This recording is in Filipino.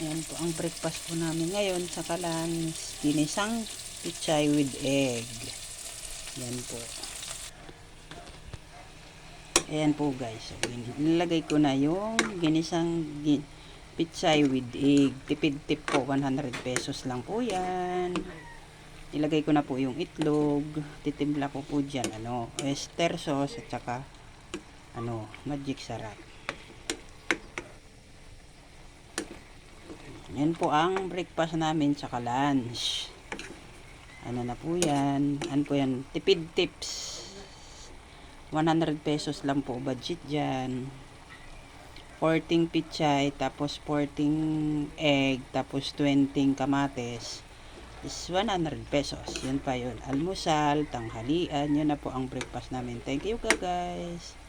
Ayan po ang breakfast po namin ngayon sa lunch. Ginisang pichay with egg. Ayan po. Ayan po guys. So, nilagay ko na yung ginisang pichay with egg. Tipid tip po. 100 pesos lang po yan. Ilagay ko na po yung itlog. Titimpla ko po dyan. Oyster sauce at saka magic sarap. Yan po ang breakfast namin sa lunch. Na po yan. Po yan? Tipid tips. 100 pesos lang po budget dyan. 14 pichay, tapos 14 egg, tapos 20 kamates is 100 pesos. Yan pa yun. Almusal, tanghalian, yun na po ang breakfast namin. Thank you guys.